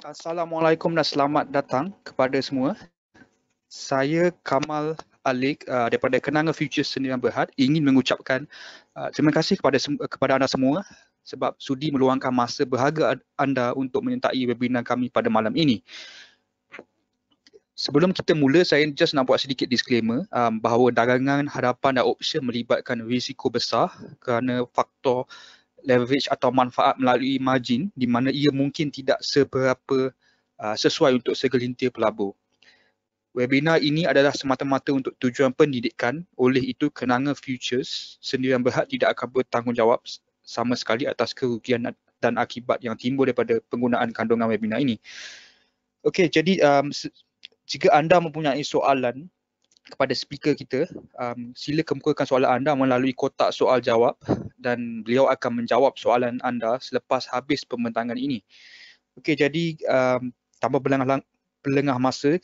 Assalamualaikum dan selamat datang kepada semua. Saya Kamal Alik daripada Kenanga Futures Sdn Bhd ingin mengucapkan terima kasih kepada anda semua sebab sudi meluangkan masa berharga anda untuk menyertai webinar kami pada malam ini. Sebelum kita mula, saya just nak buat sedikit disclaimer bahawa dagangan hadapan dan option melibatkan risiko besar kerana faktor leverage atau manfaat melalui margin di mana ia mungkin tidak seberapa sesuai untuk segelintir pelabur. Webinar ini adalah semata-mata untuk tujuan pendidikan, oleh itu Kenanga Futures Sdn Bhd tidak akan bertanggungjawab sama sekali atas kerugian dan akibat yang timbul daripada penggunaan kandungan webinar ini. Okey, jadi jika anda mempunyai soalan kepada speaker kita, sila kemukakan soalan anda melalui kotak soal jawab dan beliau akan menjawab soalan anda selepas habis pembentangan ini. Okey, jadi tanpa berlengah masa,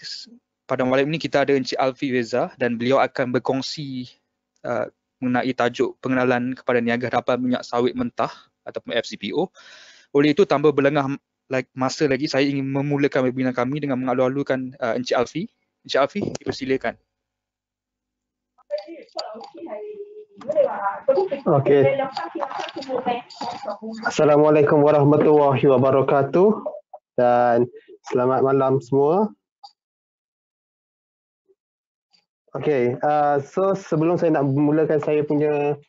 pada malam ini kita ada Encik Alfi Reza dan beliau akan berkongsi mengenai tajuk pengenalan kepada niaga hadapan minyak sawit mentah ataupun FCPO. Oleh itu, tanpa berlengah masa lagi, saya ingin memulakan webinar kami dengan mengalu-alukan Encik Alfi. Encik Alfi, dipersilakan. Okey. Assalamualaikum warahmatullahi wabarakatuh dan selamat malam semua. Okey, so sebelum saya nak mulakan saya punya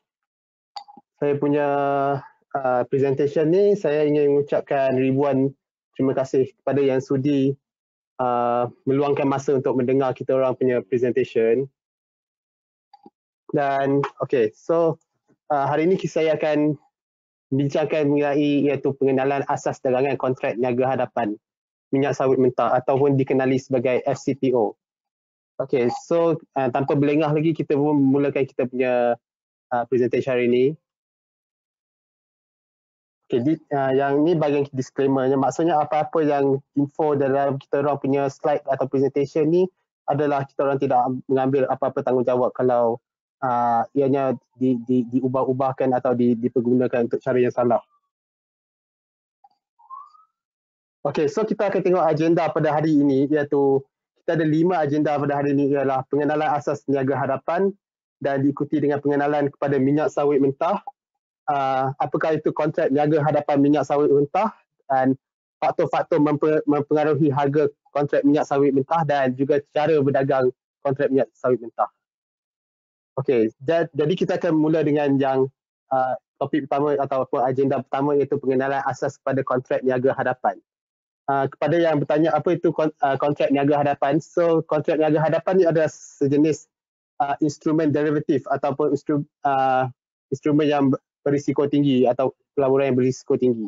presentation ni, saya ingin mengucapkan ribuan terima kasih kepada yang sudi meluangkan masa untuk mendengar kita orang punya presentation. Dan okey, so hari ini saya akan bincangkan mengenai iaitu pengenalan asas dagangan kontrak niaga hadapan minyak sawit mentah ataupun dikenali sebagai FCPO. Okey, so tanpa berlengah lagi kita mulakan kita punya presentation hari ini. Okey, yang ni bahagian disclaimernya, maksudnya apa-apa yang info dalam kita orang punya slide atau presentation ni adalah kita orang tidak mengambil apa-apa tanggungjawab kalau ianya diubah-ubahkan atau dipergunakan untuk cara yang salah. Okey, so kita akan tengok agenda pada hari ini, iaitu kita ada 5 agenda pada hari ini, ialah pengenalan asas niaga hadapan dan diikuti dengan pengenalan kepada minyak sawit mentah, apakah itu kontrak niaga hadapan minyak sawit mentah dan faktor-faktor mempengaruhi harga kontrak minyak sawit mentah dan juga cara berdagang kontrak minyak sawit mentah. Okey, jadi kita akan mula dengan yang topik pertama ataupun agenda pertama, iaitu pengenalan asas kepada kontrak niaga hadapan. Kepada yang bertanya apa itu kontrak niaga hadapan, so kontrak niaga hadapan ni adalah sejenis instrumen derivatif ataupun instrumen yang berisiko tinggi atau pelaburan yang berisiko tinggi.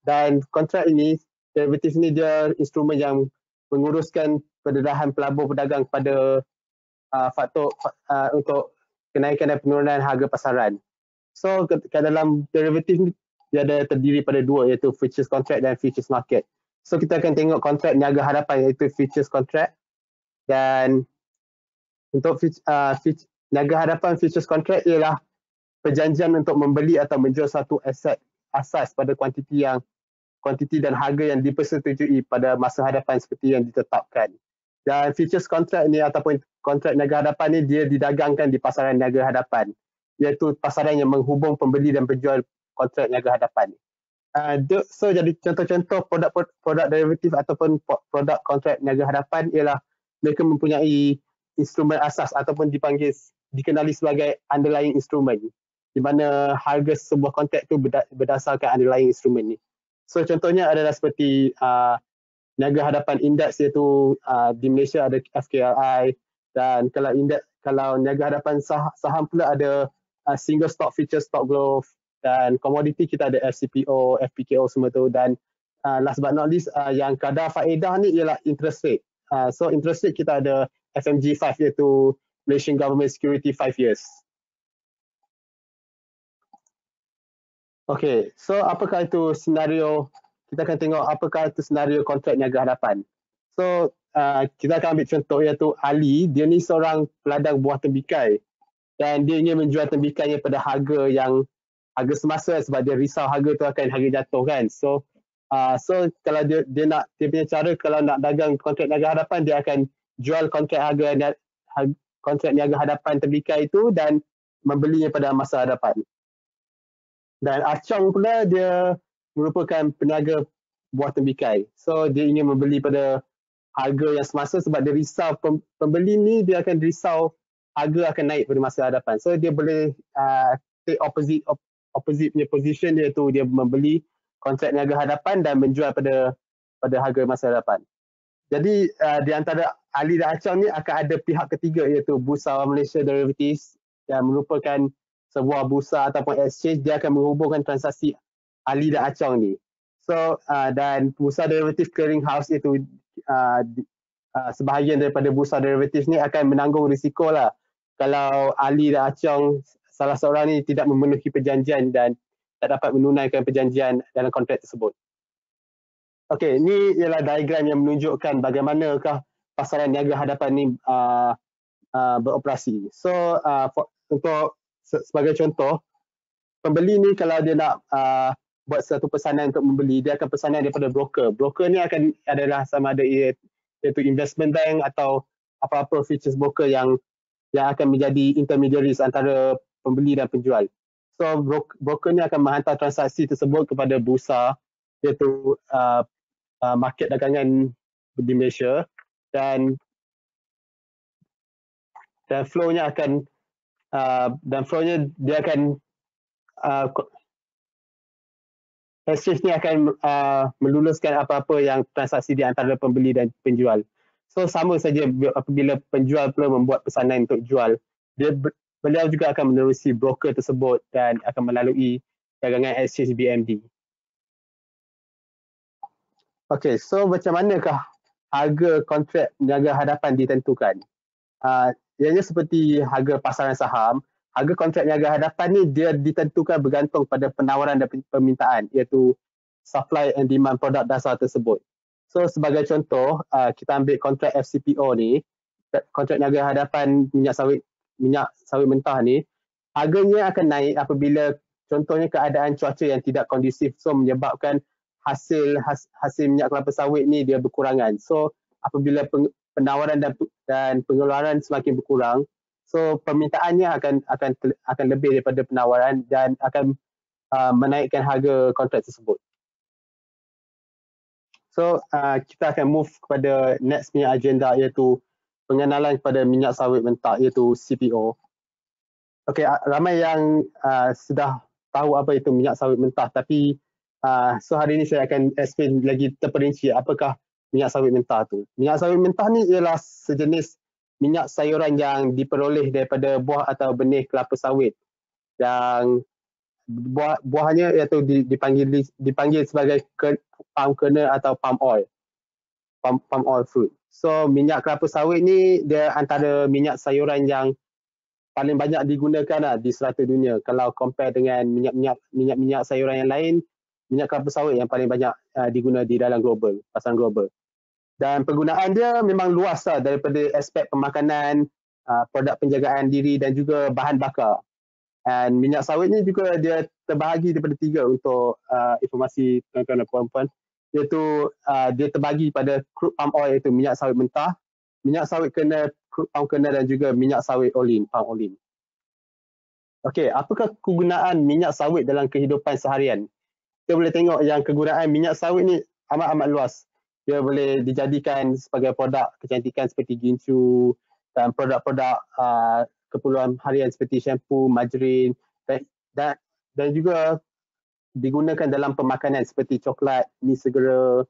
Dan kontrak ini, derivatif ini dia instrumen yang menguruskan pendedahan pelabur pedagang pada faktor untuk kenaikan dan penurunan harga pasaran. So dalam derivatif ni dia ada terdiri pada dua, iaitu futures contract dan futures market. So kita akan tengok kontrak niaga hadapan, iaitu futures contract, dan untuk niaga hadapan futures contract ialah perjanjian untuk membeli atau menjual satu aset asas pada kuantiti dan harga yang dipersetujui pada masa hadapan seperti yang ditetapkan. Dan futures contract ni ataupun kontrak niaga hadapan ni dia didagangkan di pasaran niaga hadapan, iaitu pasaran yang menghubung pembeli dan penjual kontrak niaga hadapan. So jadi contoh-contoh produk derivatif ataupun produk kontrak niaga hadapan ialah mereka mempunyai instrumen asas ataupun dikenali sebagai underlying instrument, di mana harga sebuah kontrak itu berdasarkan underlying instrument ni. So contohnya adalah seperti niaga hadapan indeks, iaitu di Malaysia ada FKLI, dan kalau niaga hadapan saham pula ada single stock futures, stock growth, dan komoditi kita ada FCPO, FPKO semua tu, dan last but not least yang kadar faedah ni ialah interest rate. So interest rate kita ada FMG 5, iaitu Malaysian Government Security 5 years. Okay, so apakah itu senario? Kita akan tengok apakah itu senario kontrak niaga hadapan. So kita akan ambil contoh, iaitu Ali, dia ni seorang peladang buah tembikai dan dia ingin menjual tembikainya pada harga semasa sebab dia risau harga tu akan harga jatuh kan. So So kalau dia punya cara kalau nak dagang kontrak niaga hadapan, dia akan jual kontrak kontrak niaga hadapan tembikar itu dan membelinya pada masa hadapan. Dan Acong pula dia merupakan peniaga buah tembikai. So dia ingin membeli pada harga yang semasa sebab dia risau pembeli ni dia akan risau harga akan naik pada masa hadapan. So dia boleh take opposite punya position, iaitu dia membeli kontrak niaga hadapan dan menjual pada harga masa hadapan. Jadi di antara Ali dan Acong ni akan ada pihak ketiga, iaitu Bursa Malaysia Derivatives yang merupakan sebuah bursa ataupun exchange. Dia akan menghubungkan transaksi Ali dan Acong ni. So dan Bursa Derivatives Clearing House itu sebahagian daripada Bursa Derivatives ni akan menanggung risiko lah kalau Ali dan Acong salah seorang ni tidak memenuhi perjanjian dan tak dapat menunaikan perjanjian dalam kontrak tersebut. Okey, ini ialah diagram yang menunjukkan bagaimanakah pasaran niaga hadapan ni beroperasi. So untuk sebagai contoh, pembeli ni kalau dia nak buat satu pesanan untuk membeli, dia akan pesanan daripada broker. Broker ni adalah sama ada iaitu investment bank atau apa-apa futures broker yang akan menjadi intermediaries antara pembeli dan penjual. So broker ni akan menghantar transaksi tersebut kepada bursa, iaitu market dagangan di Malaysia, dan flow-nya akan dia akan exchange ni akan meluluskan apa-apa yang transaksi di antara pembeli dan penjual. So sama saja apabila penjual pula membuat pesanan untuk jual, beliau juga akan menerusi broker tersebut dan akan melalui dagangan exchange BMD. Okey, so macam manakah harga kontrak niaga hadapan ditentukan? Ianya seperti harga pasaran saham, harga kontrak niaga hadapan ni dia ditentukan bergantung pada penawaran dan permintaan, iaitu supply and demand produk dasar tersebut. So sebagai contoh, kita ambil kontrak FCPO ni, kontrak niaga hadapan minyak sawit mentah ni, harganya akan naik apabila contohnya keadaan cuaca yang tidak kondusif, so menyebabkan hasil minyak kelapa sawit ni dia berkurangan. So apabila penawaran dan pengeluaran semakin berkurang, so permintaannya akan lebih daripada penawaran dan akan menaikkan harga kontrak tersebut. So kita akan move kepada next punya agenda, iaitu pengenalan kepada minyak sawit mentah, iaitu CPO. Okey, ramai yang sudah tahu apa itu minyak sawit mentah, tapi so hari ini saya akan explain lagi terperinci apakah minyak sawit mentah tu. Minyak sawit mentah ni ialah sejenis minyak sayuran yang diperoleh daripada buah atau benih kelapa sawit, yang buahnya iaitu dipanggil sebagai palm kernel atau palm oil fruit. So minyak kelapa sawit ni dia antara minyak sayuran yang paling banyak digunakan di serata dunia. Kalau compare dengan minyak sayuran yang lain, minyak kelapa sawit yang paling banyak diguna di dalam pasaran global. Dan penggunaan dia memang luas daripada aspek pemakanan, produk penjagaan diri dan juga bahan bakar. Dan minyak sawit ni juga dia terbahagi daripada 3 untuk informasi tuan-tuan dan puan-puan, iaitu dia terbahagi pada crude palm oil, iaitu minyak sawit mentah, minyak sawit kernel, crude palm kernel dan juga minyak sawit palm olin. Okey, apakah kegunaan minyak sawit dalam kehidupan seharian? Kita boleh tengok yang kegunaan minyak sawit ni amat luas. Dia boleh dijadikan sebagai produk kecantikan seperti gincu dan produk-produk keperluan harian seperti shampoo, margarin dan juga digunakan dalam pemakanan seperti coklat, mi segera.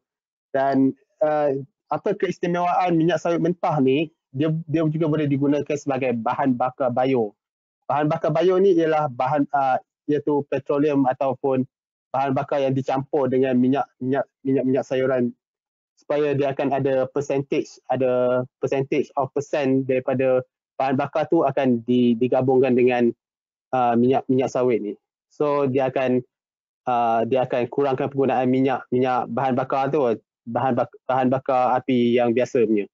Dan apa keistimewaan minyak sawit mentah ni, dia juga boleh digunakan sebagai bahan bakar bio. Bahan bakar bio ni ialah iaitu petroleum ataupun bahan bakar yang dicampur dengan minyak sayuran, supaya dia akan ada percentage percent daripada bahan bakar tu akan digabungkan dengan minyak sawit ni. So dia akan kurangkan penggunaan minyak bahan bakar tu, bahan bakar api yang biasa punya.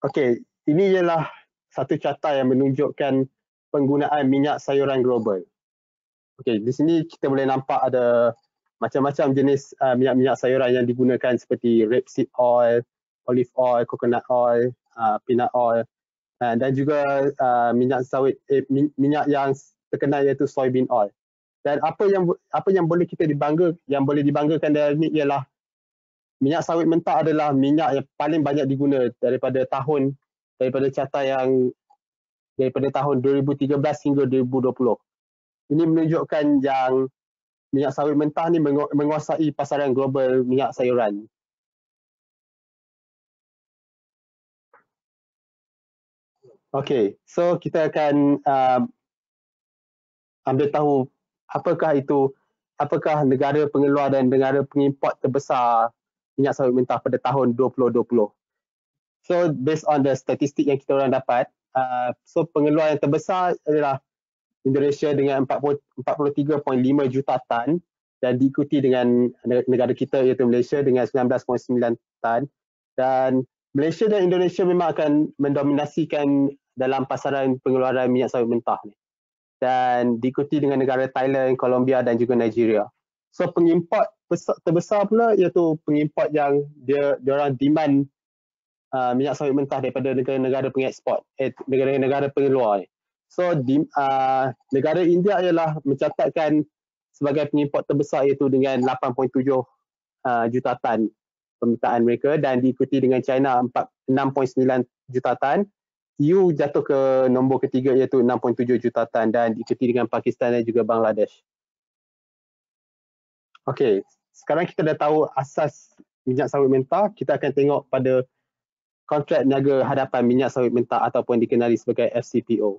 Okey, ini ialah satu carta yang menunjukkan penggunaan minyak sayuran global. Okey, di sini kita boleh nampak ada macam-macam jenis minyak-minyak sayuran yang digunakan seperti rapeseed oil, olive oil, coconut oil, peanut oil, dan juga minyak sawit minyak yang terkenal iaitu soybean oil. Dan apa yang boleh dibanggakan dari ini ialah minyak sawit mentah adalah minyak yang paling banyak diguna daripada tahun 2013 hingga 2020. Ini menunjukkan yang minyak sawit mentah ni menguasai pasaran global minyak sayuran. Okay, so kita akan ambil tahu apakah negara pengeluar dan negara pengimport terbesar minyak sawit mentah pada tahun 2020. So based on the statistik yang kita orang dapat, so pengeluar yang terbesar adalah Indonesia dengan 43.5 juta tan dan diikuti dengan negara kita iaitu Malaysia dengan 19.9 tan, dan Malaysia dan Indonesia memang akan mendominasikan dalam pasaran pengeluaran minyak sawit mentah ni, dan diikuti dengan negara Thailand, Colombia dan juga Nigeria. So pengimport terbesar pula iaitu pengimport yang dia orang demand minyak sawit mentah daripada negara-negara pengeksport, negara-negara pengeluar ni. So negara India ialah mencatatkan sebagai pengimport terbesar iaitu dengan 8.7 juta tan permintaan mereka, dan diikuti dengan China 6.9 juta tan. EU jatuh ke nombor ketiga iaitu 6.7 juta tan dan diikuti dengan Pakistan dan juga Bangladesh. Okey, sekarang kita dah tahu asas minyak sawit mentah, kita akan tengok pada kontrak niaga hadapan minyak sawit mentah ataupun dikenali sebagai FCPO.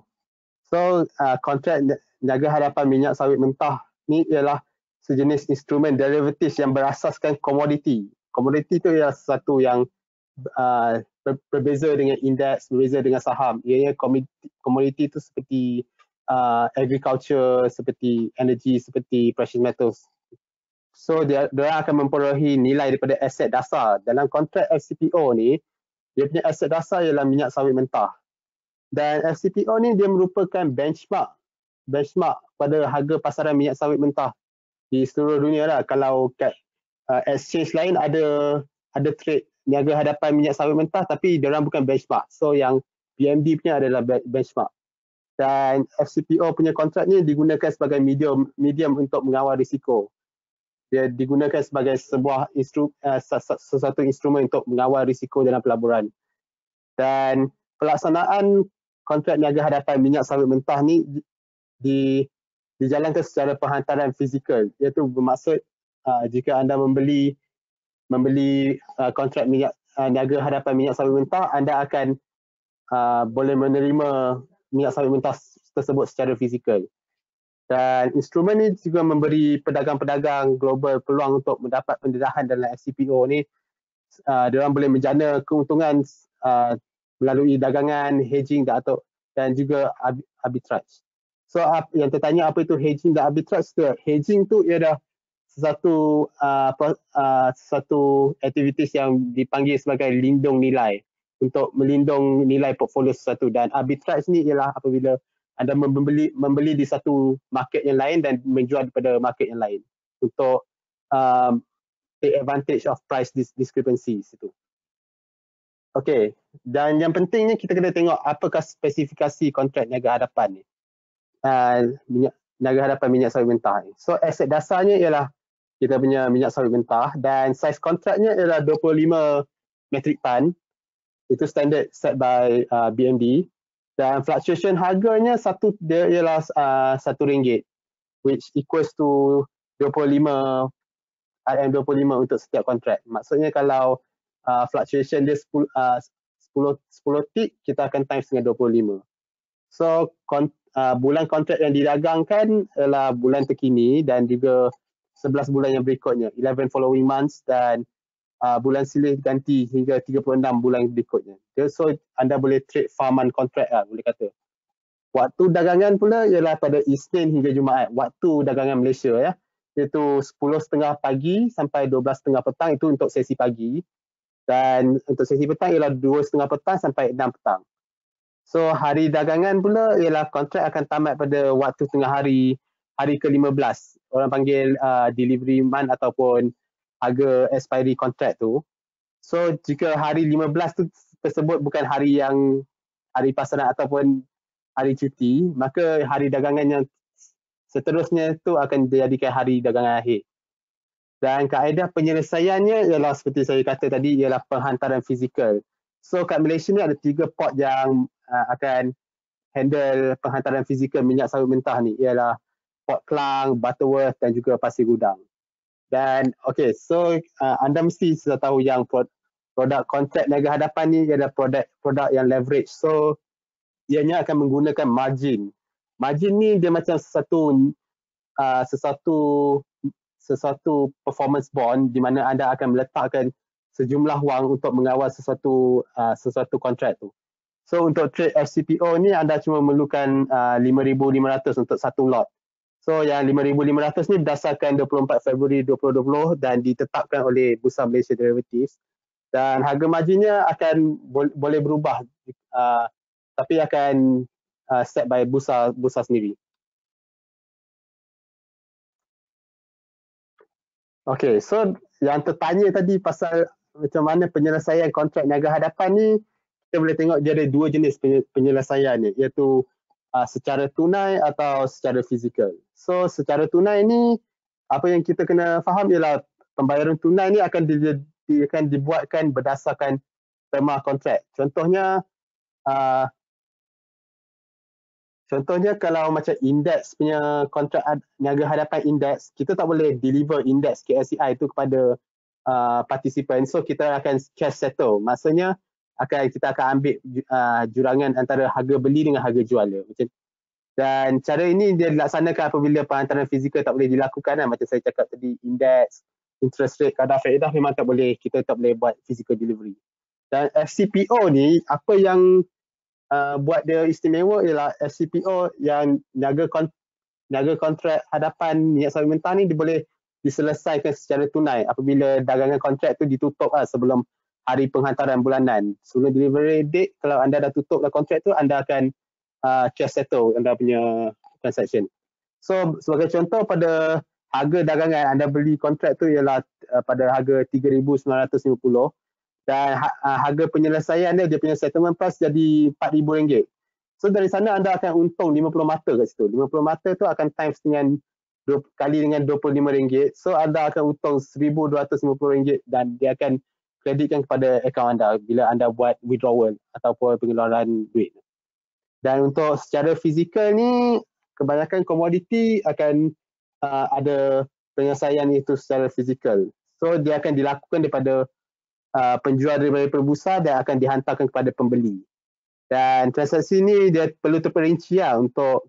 So, kontrak niaga hadapan minyak sawit mentah ni ialah sejenis instrumen derivatif yang berasaskan komoditi. Komoditi itu ialah sesuatu yang berbeza dengan indeks, berbeza dengan saham. Ianya komoditi itu seperti agriculture, seperti energy, seperti precious metals. So dia akan memperolehi nilai daripada aset dasar. Dalam kontrak FCPO ni, dia punya aset dasar ialah minyak sawit mentah. Dan FCPO ni dia merupakan benchmark pada harga pasaran minyak sawit mentah di seluruh dunia lah. Kalau kat exchange lain ada trade niaga hadapan minyak sawit mentah, tapi diorang bukan benchmark. So yang BMD punya adalah benchmark. Dan FCPO punya kontrak ni digunakan sebagai medium untuk mengawal risiko. Dia digunakan sebagai sesuatu instrumen untuk mengawal risiko dalam pelaburan. Dan pelaksanaan kontrak niaga hadapan minyak sawit mentah ni dijalankan secara penghantaran fizikal, iaitu bermaksud jika anda membeli kontrak niaga hadapan minyak sawit mentah, anda akan boleh menerima minyak sawit mentah tersebut secara fizikal. Dan instrumen ini juga memberi pedagang-pedagang global peluang untuk mendapat pendedahan dalam FCPO ni. Diorang boleh menjana keuntungan melalui dagangan, hedging dan juga arbitrage. So yang tertanya apa itu hedging dan arbitrage? Hedging tu ialah satu aktivitas yang dipanggil sebagai lindung nilai, untuk melindung nilai portfolio sesuatu, dan arbitrage ni ialah apabila anda membeli di satu market yang lain dan menjual daripada market yang lain untuk take advantage of price discrepancies itu. Okey, dan yang pentingnya kita kena tengok apakah spesifikasi kontrak niaga hadapan ni. Niaga hadapan minyak sawit mentah ni. So aset dasarnya ialah kita punya minyak sawit mentah, dan saiz kontraknya ialah 25 metric ton. Itu standard set by BMD, dan fluctuation harganya dia ialah RM1, which equals to 25 RM25 untuk setiap kontrak. Maksudnya kalau fluctuation dia 10 tick, kita akan times dengan 25. So bulan kontrak yang didagangkan adalah bulan terkini dan juga 11 bulan yang berikutnya, 11 following months, dan bulan silih ganti hingga 36 bulan berikutnya. So anda boleh trade farman contract lah, boleh kata. Waktu dagangan pula ialah pada Isnin hingga Jumaat, waktu dagangan Malaysia ya, iaitu 10.30 pagi sampai 12.30 petang, itu untuk sesi pagi, dan untuk sesi petang ialah 2.30 petang sampai 6 petang. So hari dagangan pula ialah kontrak akan tamat pada waktu tengah hari ke-15, orang panggil delivery month ataupun harga expiry contract tu. So jika hari 15 tu tersebut bukan hari pasaran ataupun hari cuti, maka hari dagangan yang seterusnya tu akan dijadikan hari dagangan akhir. Dan kaedah penyelesaiannya ialah seperti saya kata tadi, ialah penghantaran fizikal. So kat Malaysia ni ada 3 port yang akan handle penghantaran fizikal minyak sawit mentah ni, ialah Port Klang, Butterworth dan juga Pasir Gudang. Dan so anda mesti sudah tahu yang produk kontrak niaga hadapan ni ialah produk yang leverage. So ianya akan menggunakan margin. Margin ni dia macam sesuatu performance bond di mana anda akan meletakkan sejumlah wang untuk mengawal sesuatu kontrak tu. So untuk trade FCPO ni anda cuma memerlukan 5,500 untuk satu lot. So yang 5,500 ni berdasarkan 24 Februari 2020 dan ditetapkan oleh Bursa Malaysia Derivatives. Dan harga marginnya akan boleh berubah tapi akan set by bursa sendiri. So yang tertanya tadi pasal macam mana penyelesaian kontrak niaga hadapan ni, kita boleh tengok dia ada 2 jenis penyelesaian ni, iaitu secara tunai atau secara fizikal. So secara tunai ni, apa yang kita kena faham ialah pembayaran tunai ni akan dibuatkan berdasarkan terma kontrak. Contohnya kalau macam indeks punya kontrak niaga hadapan indeks, kita tak boleh deliver indeks KSCI itu kepada participant. So kita akan cash settle. Maksudnya kita akan ambil jurangan antara harga beli dengan harga jual dia. Dan cara ini dia dilaksanakan apabila penghantaran fizikal tak boleh dilakukan. Macam saya cakap tadi, indeks, interest rate, kadar faedah memang tak boleh, kita tak boleh buat physical delivery. Dan FCPO ni, apa yang buat dia istimewa ialah FCPO yang niaga kontrak hadapan minyak sawit mentah ni dia boleh diselesaikan secara tunai apabila dagangan kontrak tu ditutup sebelum hari penghantaran bulanan. Sebelum delivery date, kalau anda dah tutup kontrak tu, anda akan cash settle anda punya transaction. So sebagai contoh, pada harga dagangan anda beli kontrak tu ialah pada harga 3,950 dan harga penyelesaian dia punya settlement price jadi RM4,000. So dari sana anda akan untung 50 mata kat situ. 50 mata tu akan times dengan kali dengan RM25. So anda akan untung RM1,250 dan dia akan kreditkan kepada akaun anda bila anda buat withdrawal ataupun pengeluaran duit. Dan untuk secara fizikal ni, kebanyakan komoditi akan ada penyelesaian itu secara fizikal. So dia akan dilakukan daripada penjual daripada bursa dan akan dihantarkan kepada pembeli. Dan transaksi ni dia perlu terperinci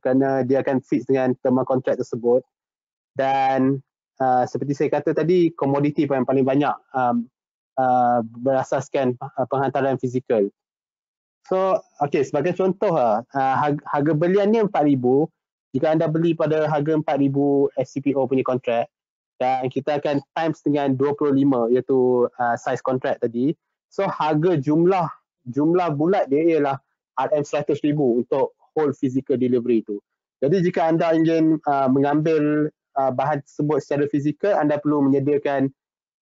kerana dia akan fix dengan terma kontrak tersebut. Dan seperti saya kata tadi, komoditi yang paling banyak berasaskan penghantaran fizikal. So, sebagai contoh harga belian ni RM4,000. Jika anda beli pada harga RM4,000 FCPO punya kontrak, dan kita akan times dengan 25 iaitu size kontrak tadi. So harga jumlah bulat dia ialah RM100,000 untuk whole physical delivery tu. Jadi jika anda ingin mengambil bahan tersebut secara fizikal, anda perlu menyediakan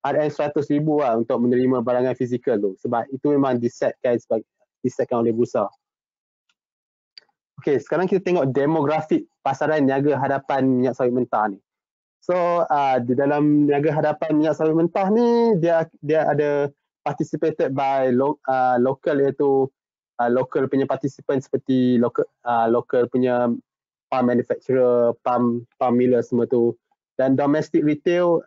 RM100,000 untuk menerima barangan fizikal tu, sebab itu memang disetkan oleh bursa. Sekarang kita tengok demografik pasaran niaga hadapan minyak sawit mentah ni. So di dalam niaga hadapan minyak sawit mentah ni, dia ada participated by local, iaitu local punya participant seperti local punya palm manufacturer, palm miller semua tu. Dan domestic retail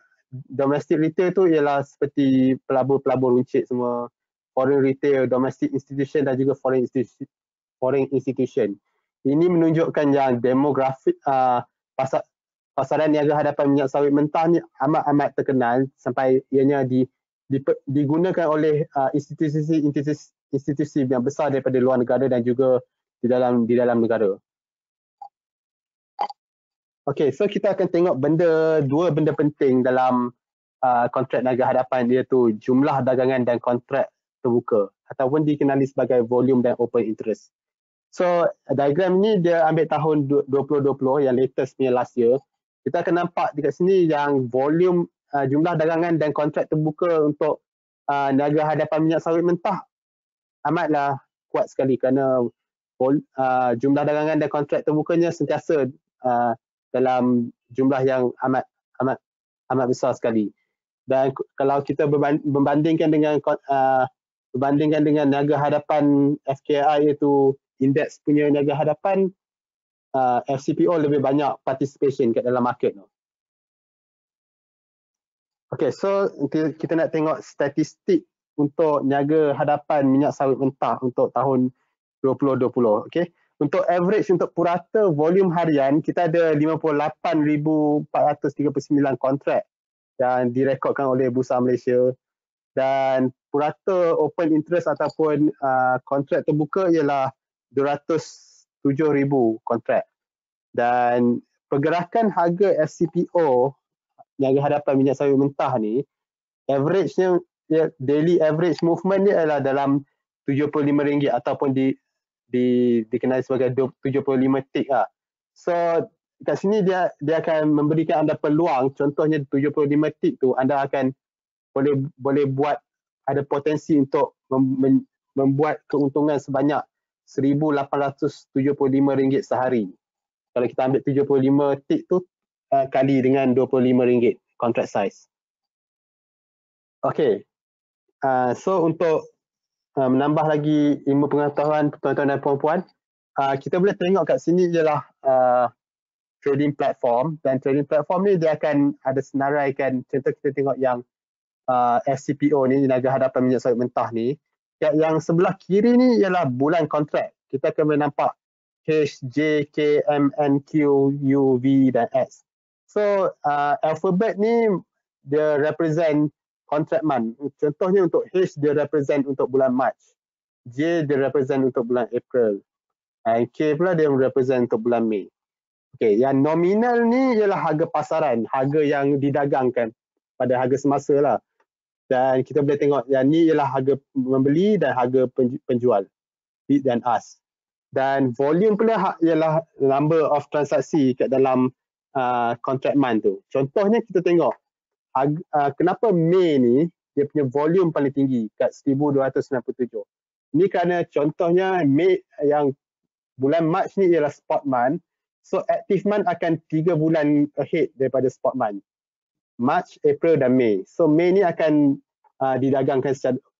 tu ialah seperti pelabur runcit semua, foreign retail, domestic institution dan juga foreign institution. Ini menunjukkan yang demografik pasaran niaga hadapan minyak sawit mentah ni amat terkenal sampai ianya digunakan oleh institusi yang besar daripada luar negara dan juga di dalam negara. So kita akan tengok dua benda penting dalam kontrak niaga hadapan, iaitu jumlah dagangan dan kontrak terbuka ataupun dikenali sebagai volume dan open interest. So diagram ni dia ambil tahun 2020 yang latest punya last year. kita akan nampak dekat sini yang volume jumlah dagangan dan kontrak terbuka untuk niaga hadapan minyak sawit mentah amatlah kuat sekali kerana jumlah dagangan dan kontrak terbukanya sentiasa dalam jumlah yang amat besar sekali. Dan kalau kita membandingkan dengan niaga hadapan FKI iaitu indeks punya niaga hadapan, FCPO lebih banyak participation kat dalam market tu. Okay, so kita nak tengok statistik untuk niaga hadapan minyak sawit mentah untuk tahun 2020. Okay, untuk average untuk purata volume harian kita ada 58,439 kontrak yang direkodkan oleh Bursa Malaysia, dan purata open interest ataupun kontrak terbuka ialah 207,000 kontrak. Dan pergerakan harga FCPO niaga hadapan minyak sawit mentah ni, average-nya, daily average movement dia adalah dalam RM75 ataupun dikenali sebagai 75 tick lah. So kat sini dia akan memberikan anda peluang, contohnya 75 tick tu anda akan boleh buat, ada potensi untuk membuat keuntungan sebanyak RM1,875 sehari. Kalau kita ambil 75 tick tu kali dengan RM25 contract size. Okay, so untuk menambah lagi ilmu pengetahuan tuan-tuan dan puan-puan, kita boleh tengok kat sini ialah trading platform, dan trading platform ni dia akan ada senaraikan, contoh kita tengok yang FCPO ni, niaga hadapan minyak sawit mentah ni, yang sebelah kiri ni ialah bulan kontrak. Kita akan boleh nampak H, J, K, M, N, Q, U, V dan X. So alphabet ni dia represent contract month. Contohnya untuk H dia represent untuk bulan March, J dia represent untuk bulan April, dan K pula dia represent untuk bulan Mei. Okay, yang nominal ni ialah harga pasaran, harga yang didagangkan pada harga semasa lah. Dan kita boleh tengok yang ni ialah harga membeli dan harga penjual, bid dan ask. Dan volume pula ialah number of transaksi kat dalam contract month tu. Contohnya kita tengok kenapa Mei ni dia punya volume paling tinggi kat 1297. Ini kerana contohnya Mei, yang bulan March ni ialah spot month. So active month akan 3 bulan ahead daripada spot month. March, April dan Mei. So Mei ni akan didagangkan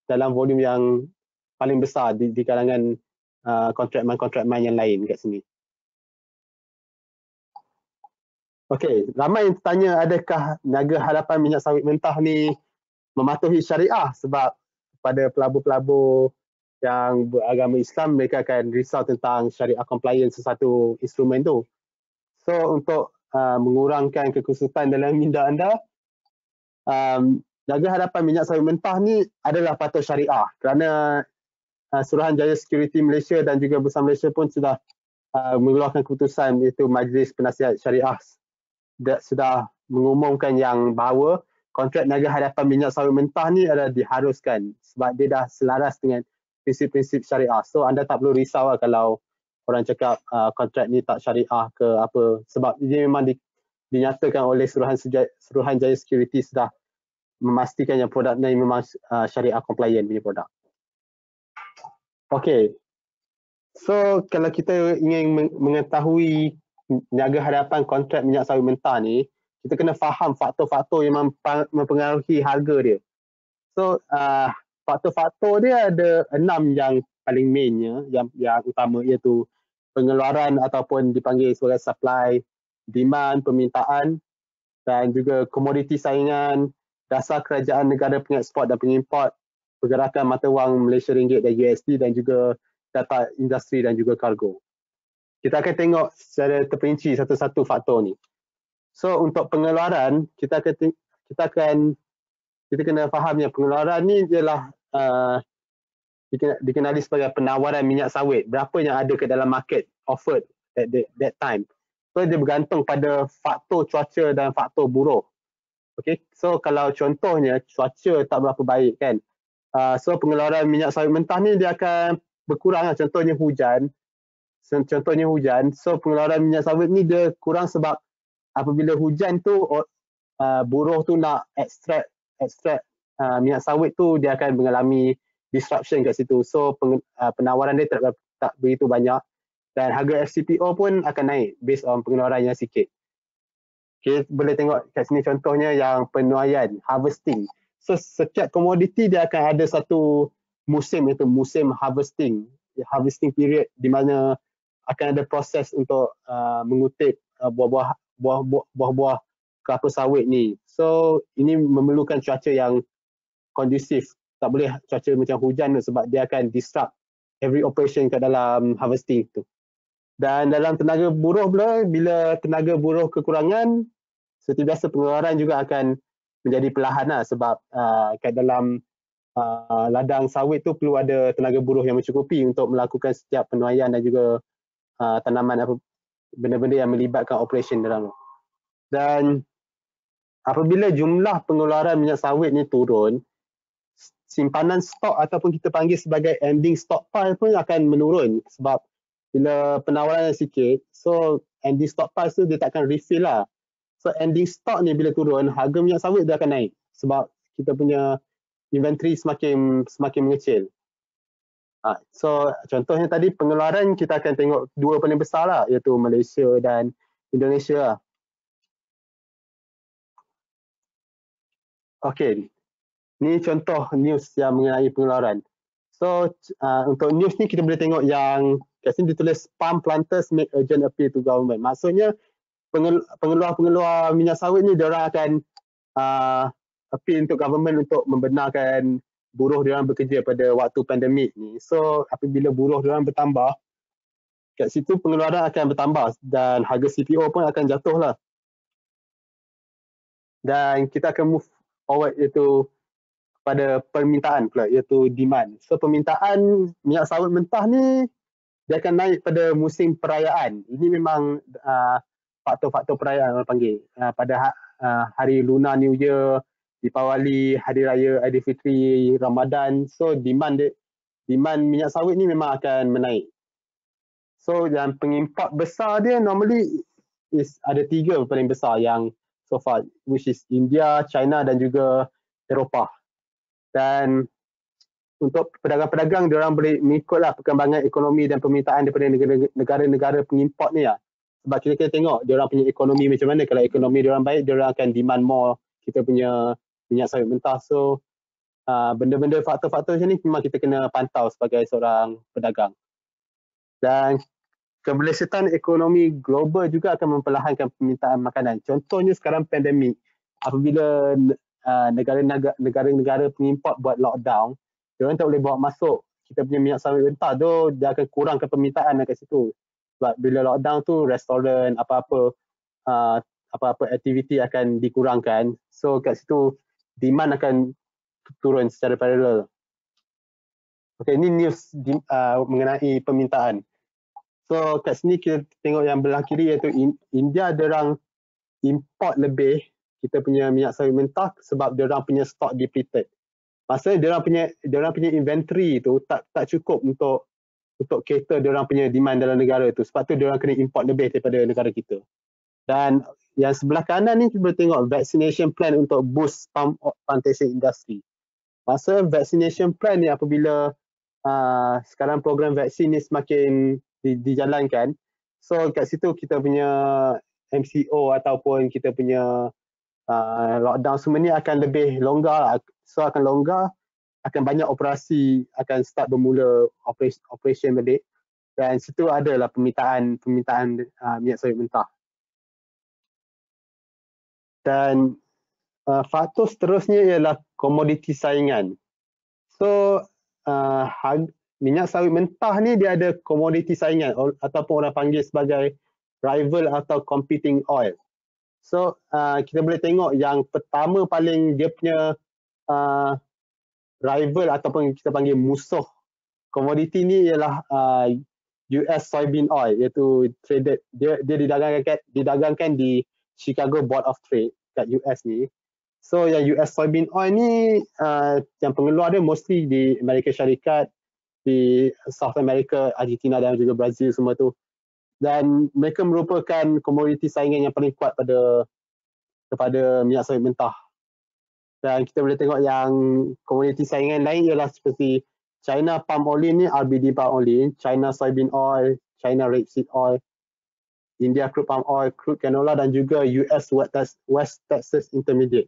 dalam volume yang paling besar di kalangan contract month yang lain kat sini. Okey, ramai yang tanya adakah niaga hadapan minyak sawit mentah ni mematuhi syariah, sebab pada pelabur-pelabur yang beragama Islam mereka akan risau tentang syariah compliance sesuatu instrumen tu. So untuk mengurangkan kekusutan dalam minda anda, niaga hadapan minyak sawit mentah ni adalah patuh syariah, kerana Suruhanjaya Security Malaysia dan juga Bursa Malaysia pun sudah mengeluarkan keputusan, iaitu Majlis Penasihat Syariah sudah mengumumkan yang bahawa kontrak niaga hadapan minyak sawit mentah ni adalah diharuskan sebab dia dah selaras dengan prinsip-prinsip syariah. So anda tak perlu risau lah kalau orang cakap kontrak ni tak syariah ke apa, sebab dia memang dinyatakan oleh Suruhanjaya Security sudah memastikan yang produk ni memang syariah compliant punya produk. Okay, so kalau kita ingin mengetahui niaga hadapan kontrak minyak sawit mentah ni, kita kena faham faktor-faktor yang mempengaruhi harga dia. So faktor-faktor dia ada 6 yang paling mainnya, yang utama, iaitu pengeluaran ataupun dipanggil sebagai supply, demand, permintaan, dan juga komoditi saingan, dasar kerajaan negara pengeksport dan pengimport, pergerakan mata wang Malaysia Ringgit dan USD, dan juga data industri dan juga kargo. Kita akan tengok secara terperinci satu-satu faktor ni. So untuk pengeluaran, kita kena faham yang pengeluaran ni ialah dikenali sebagai penawaran minyak sawit, berapa yang ada ke dalam market offered at that time. So dia bergantung pada faktor cuaca dan faktor buruh. Okay, so kalau contohnya cuaca tak berapa baik kan, so pengeluaran minyak sawit mentah ni dia akan berkurang. Contohnya hujan, so pengeluaran minyak sawit ni dia kurang sebab apabila hujan tu buruh tu nak ekstrak minyak sawit tu, dia akan mengalami disruption kat situ. So penawaran dia tak begitu banyak dan harga FCPO pun akan naik based on pengeluaran yang sikit. Okay, boleh tengok kat sini contohnya yang penuaian, harvesting. So setiap komoditi dia akan ada satu musim, iaitu musim harvesting period, di mana akan ada proses untuk mengutip buah-buah kelapa sawit ni. So ini memerlukan cuaca yang kondusif. Tak boleh cuaca macam hujan tu, sebab dia akan disrupt every operation kat dalam harvesting tu. Dan dalam tenaga buruh pula, bila tenaga buruh kekurangan, seperti biasa pengeluaran juga akan menjadi perlahan lah, sebab kat dalam ladang sawit tu perlu ada tenaga buruh yang mencukupi untuk melakukan setiap penuaian dan juga tanaman, benda-benda yang melibatkan operation dalam tu. Dan apabila jumlah pengeluaran minyak sawit ni turun, simpanan stok ataupun kita panggil sebagai ending stockpile pun akan menurun, sebab bila penawaran yang sikit, so ending stockpile tu dia takkan refill lah. So ending stock ni bila turun, harga minyak sawit dia akan naik sebab kita punya inventory semakin mengecil. So contohnya tadi pengeluaran kita akan tengok dua paling besar lah, iaitu Malaysia dan Indonesia lah. Okay, ni contoh news yang mengenai pengeluaran. So untuk news ni kita boleh tengok yang kat sini ditulis palm planters make urgent appeal to government. Maksudnya pengeluar minyak sawit ni diorang akan appeal untuk government untuk membenarkan buruh diorang bekerja pada waktu pandemik ni. So apabila buruh diorang bertambah, kat situ pengeluaran akan bertambah dan harga CPO pun akan jatuh lah. Dan kita akan move forward, iaitu pada permintaan pula, iaitu demand. So permintaan minyak sawit mentah ni dia akan naik pada musim perayaan. Ini memang faktor-faktor perayaan orang panggil. Pada hari Lunar New Year, Deepawali, Hari Raya Aidilfitri, Ramadan. So demand minyak sawit ni memang akan menaik. So yang pengimport besar dia normally ada 3 paling besar yang so far, which is India, China dan juga Eropah. Dan untuk pedagang-pedagang, diorang boleh mengikutlah perkembangan ekonomi dan permintaan daripada negara-negara pengimport ni lah. Sebab kita kena tengok diorang punya ekonomi macam mana. Kalau ekonomi diorang baik, diorang akan demand more kita punya minyak sawit mentah. So benda-benda faktor-faktor macam ni memang kita kena pantau sebagai seorang pedagang. Dan kemelesetan ekonomi global juga akan memperlahankan permintaan makanan. Contohnya sekarang pandemik, apabila negara-negara pengimport buat lockdown, diorang tak boleh bawa masuk kita punya minyak sawit mentah tu, dia akan kurangkan permintaan kat situ. Sebab bila lockdown tu, restoran, apa-apa aktiviti akan dikurangkan. So kat situ demand akan turun secara paralel. Okay, ini news mengenai permintaan. So kat sini kita tengok yang belah kiri, iaitu India diorang import lebih kita punya minyak sawit mentah sebab diorang punya stock depleted. Maksudnya diorang punya inventory tu tak cukup untuk cater diorang punya demand dalam negara tu. Sebab tu diorang kena import lebih daripada negara kita. Dan yang sebelah kanan ni kita boleh tengok vaccination plan untuk boost palm plantation industry. Maksudnya vaccination plan ni apabila sekarang program vaksin ni semakin dijalankan, so kat situ kita punya MCO ataupun kita punya lockdown semua ni akan lebih longgar lah. So akan longgar, akan banyak operasi akan start bermula operation balik, dan situ adalah permintaan minyak sawit mentah. Dan faktor seterusnya ialah komoditi saingan. So minyak sawit mentah ni dia ada komoditi saingan ataupun orang panggil sebagai rival atau competing oil. So kita boleh tengok yang pertama paling dia punya rival ataupun kita panggil musuh komoditi ni ialah US soybean oil, iaitu traded, dia didagangkan di Chicago Board of Trade kat US ni. So yang US soybean oil ni yang pengeluar dia mostly di Amerika Syarikat, di South America, Argentina dan juga Brazil semua tu. dan mereka merupakan komoditi saingan yang paling kuat kepada minyak sawit mentah. Dan kita boleh tengok yang komoditi saingan lain ialah seperti China palm oil ni, RBD palm oil, China soybean oil, China rapeseed oil, India crude palm oil, crude canola dan juga US West Texas Intermediate.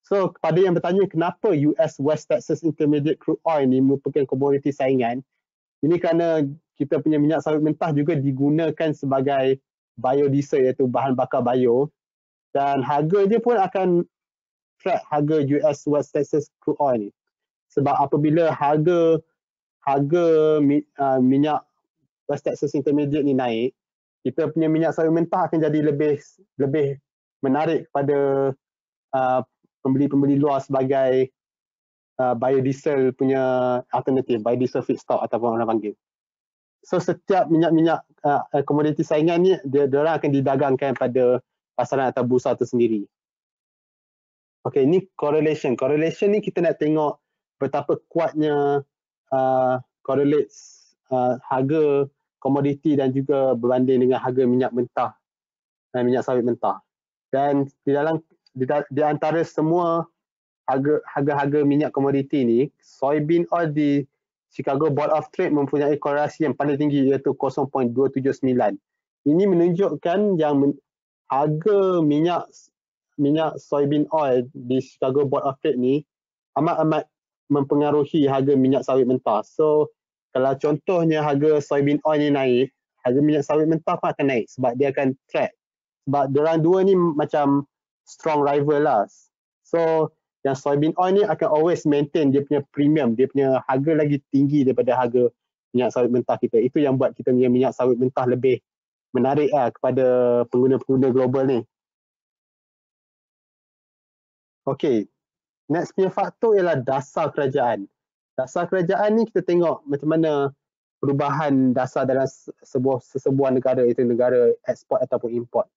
So kepada yang bertanya kenapa US West Texas Intermediate crude oil ni merupakan komoditi saingan, ini kerana kita punya minyak sawit mentah juga digunakan sebagai biodiesel iaitu bahan bakar bio dan harga dia pun akan track harga US West Texas crude oil ni. Sebab apabila harga minyak West Texas Intermediate ni naik, kita punya minyak sawit mentah akan jadi lebih menarik kepada pembeli-pembeli luar sebagai biodiesel punya alternatif, biodiesel feedstock ataupun orang panggil. So setiap minyak-minyak komoditi saingan ni diorang akan didagangkan pada pasaran atau bursa tersendiri. Okay, ini correlation. Correlation ni kita nak tengok betapa kuatnya correlates harga komoditi dan juga berbanding dengan harga minyak mentah dan minyak sawit mentah. Dan di antara semua harga-harga minyak komoditi ni, soybean oil di Chicago Board of Trade mempunyai korelasi yang paling tinggi iaitu 0.279. Ini menunjukkan yang harga minyak soybean oil di Chicago Board of Trade ni amat mempengaruhi harga minyak sawit mentah. So kalau contohnya harga soybean oil ni naik, harga minyak sawit mentah pun akan naik sebab dia akan track. Sebab diorang dua ni macam strong rival lah. So yang soybean oil ni akan always maintain dia punya premium, dia punya harga lagi tinggi daripada harga minyak sawit mentah kita. Itu yang buat kita punya minyak sawit mentah lebih menarik kepada pengguna-pengguna global ni. Okay, next punya faktor ialah dasar kerajaan. Dasar kerajaan ni kita tengok macam mana perubahan dasar dalam sesebuah negara, iaitu negara ekspor ataupun import.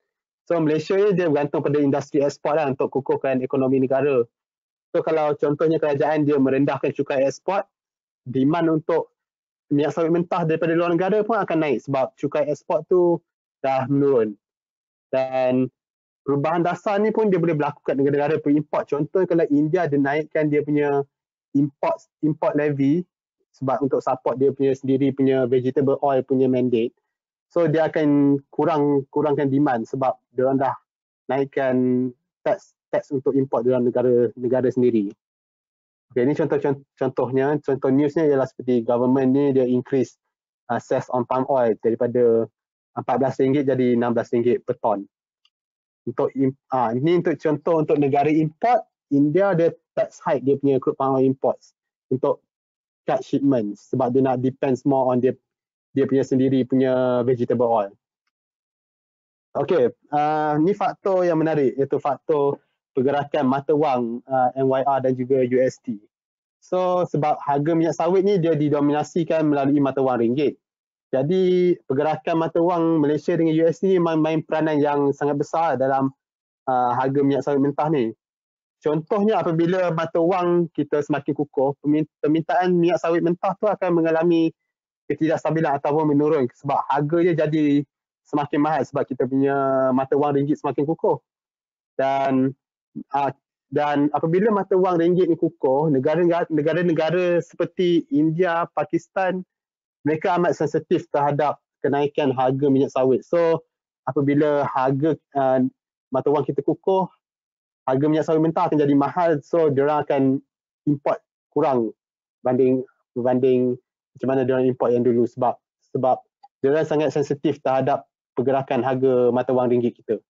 So Malaysia ni dia bergantung pada industri ekspor lah untuk kukuhkan ekonomi negara. So kalau contohnya kerajaan dia merendahkan cukai ekspor, demand untuk minyak sawit mentah daripada luar negara pun akan naik sebab cukai ekspor tu dah menurun. Dan perubahan dasar ni pun dia boleh berlaku kat negara-negara pengimport. Contoh kalau India dia naikkan dia punya import levy sebab untuk support dia punya sendiri punya vegetable oil punya mandate. So dia akan kurangkan demand sebab dia orang dah naikkan tax untuk import dalam negara sendiri. Okay, ini contohnya, contoh newsnya ialah seperti government ni dia increase cess on palm oil daripada RM14 jadi RM16 per ton. Ini untuk contoh untuk negara import, India ada tax hike dia punya crude palm oil imports untuk cut shipments sebab dia nak depends more on dia punya sendiri punya vegetable oil. Okay, ni faktor yang menarik iaitu faktor pergerakan mata wang NYR dan juga USD. So sebab harga minyak sawit ni dia didominasikan melalui mata wang ringgit. Jadi pergerakan mata wang Malaysia dengan USD ni main peranan yang sangat besar dalam harga minyak sawit mentah ni. Contohnya apabila mata wang kita semakin kukuh, permintaan minyak sawit mentah tu akan mengalami ketidakstabilan ataupun menurun sebab harga dia jadi semakin mahal sebab kita punya mata wang ringgit semakin kukuh. Dan apabila mata wang ringgit ni kukuh, negara-negara seperti India, Pakistan, mereka amat sensitif terhadap kenaikan harga minyak sawit. So apabila harga mata wang kita kukuh, harga minyak sawit mentah akan jadi mahal. So diorang akan import kurang berbanding macam mana diorang import yang dulu sebab diorang sangat sensitif terhadap pergerakan harga mata wang ringgit kita.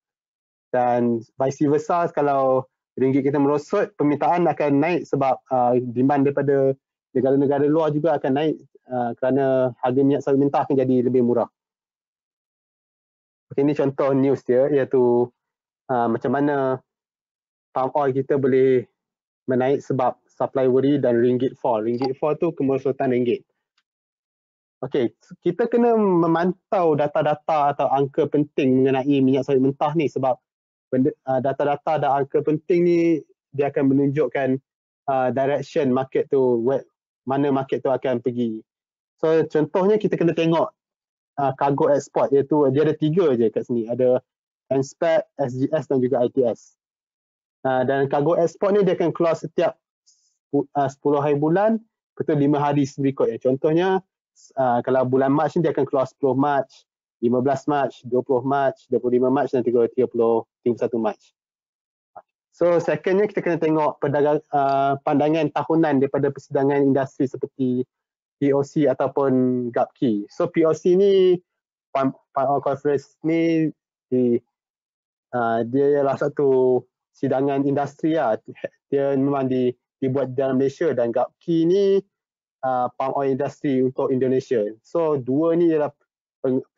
Dan vice versa, kalau ringgit kita merosot, permintaan akan naik sebab demand daripada negara-negara luar juga akan naik kerana harga minyak sawit mentah akan jadi lebih murah. Okay, ini contoh news dia iaitu macam mana palm oil kita boleh menaik sebab supply worry dan ringgit fall. Ringgit fall tu kemerosotan ringgit. Okay, kita kena memantau data-data atau angka penting mengenai minyak sawit mentah ni sebab data-data dan angka penting ni dia akan menunjukkan direction market tu, mana market tu akan pergi. So contohnya kita kena tengok cargo export, iaitu dia ada 3 je kat sini. Ada NSPAC, SGS dan juga ITS. Dan cargo export ni dia akan keluar setiap 10 hari bulan, betul 5 hari berikutnya. Contohnya kalau bulan Mac ni dia akan keluar 10 Mac, 15 Mac, 20 Mac, 25 Mac dan 31 Mac. So secondnya kita kena tengok pandangan tahunan daripada persidangan industri seperti POC ataupun GAPKI. So POC ni, Palm Oil Conference ni, dia ialah satu sidangan industri lah. Dia memang dibuat dalam Malaysia, dan GAPKI ni palm oil industry untuk Indonesia. So dua ni ialah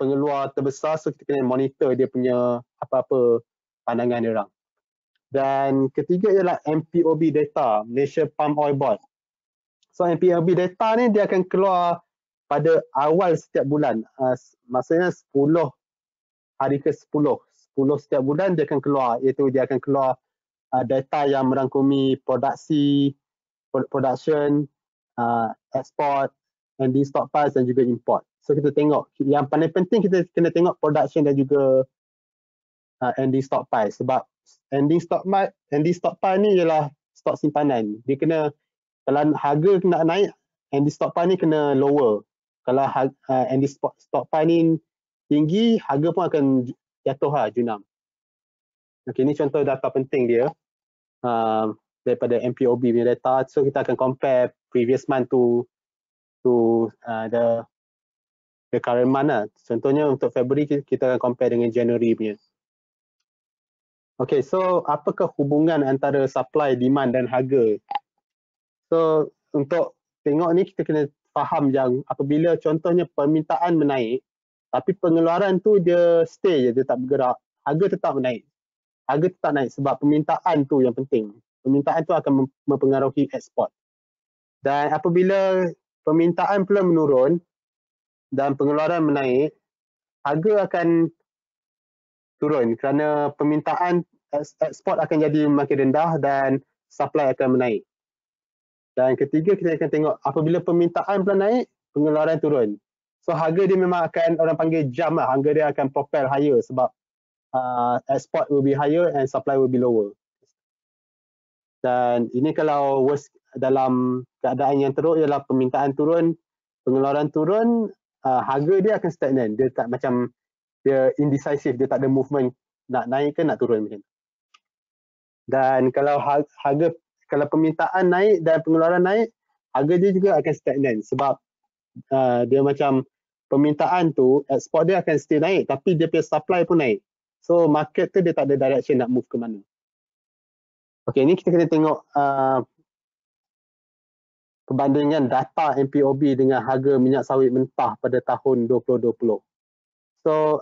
pengeluar terbesar, so kita kena monitor dia punya apa-apa pandangan dia orang. Dan ketiga ialah MPOB data, Malaysia Palm Oil Board. So MPOB data ni dia akan keluar pada awal setiap bulan. Maksudnya 10 hari ke-10. 10 setiap bulan dia akan keluar, iaitu dia akan keluar data yang merangkumi production, export, ending stockpiles dan juga import. So kita tengok, yang paling penting kita kena tengok production dan juga ending stockpile, sebab ending stockpile ni ialah stok simpanan. Dia kena, kalau harga nak naik, ending stockpile ni kena lower. Kalau ending stockpile ni tinggi, harga pun akan jatuh lah, junam. Okay, ni contoh data penting dia daripada MPOB punya data. So kita akan compare previous month to the current month lah. Contohnya untuk February kita akan compare dengan January punya. Okay, so apakah hubungan antara supply, demand dan harga? So untuk tengok ni kita kena faham yang apabila contohnya permintaan menaik tapi pengeluaran tu dia stay je, dia tak bergerak, harga tetap menaik. Harga tetap naik sebab permintaan tu yang penting. Permintaan tu akan mempengaruhi ekspor. Dan apabila permintaan pula menurun dan pengeluaran menaik, harga akan turun kerana permintaan ekspor akan jadi makin rendah dan supply akan menaik. Dan ketiga, kita akan tengok apabila permintaan pula naik, pengeluaran turun. So harga dia memang akan, orang panggil jump lah, harga dia akan propel higher sebab export will be higher and supply will be lower. Dan ini kalau worst, dalam keadaan yang teruk ialah permintaan turun, pengeluaran turun, harga dia akan stagnan. Dia tak macam, dia indecisive, dia tak ada movement nak naik ke nak turun macam tu. Dan kalau harga, kalau permintaan naik dan pengeluaran naik, harga dia juga akan stagnan sebab dia macam permintaan tu, ekspor dia akan still naik tapi dia punya supply pun naik. So market tu dia tak ada direction nak move ke mana. Okay, ni kita kena tengok perbandingan data MPOB dengan harga minyak sawit mentah pada tahun 2020. So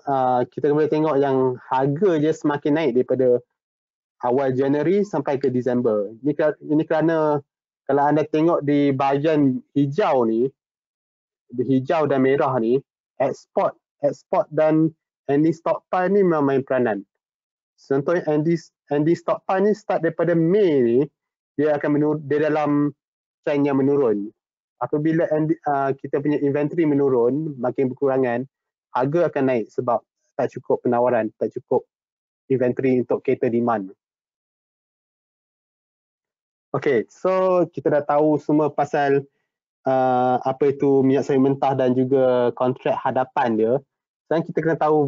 kita boleh tengok yang harga dia semakin naik daripada awal Januari sampai ke Disember. Ini kerana kalau anda tengok di bahagian hijau ni, di hijau dan merah ni, ekspor dan ending stockpile ni memang main peranan. Contohnya ending stockpile ni start daripada Mei ni, dia akan dia dalam trend yang menurun. Apabila kita punya inventory menurun, makin berkurangan, harga akan naik sebab tak cukup penawaran, tak cukup inventory untuk cater demand. Okay, so kita dah tahu semua pasal apa itu minyak sawit mentah dan juga kontrak hadapan dia. Sekarang kita kena tahu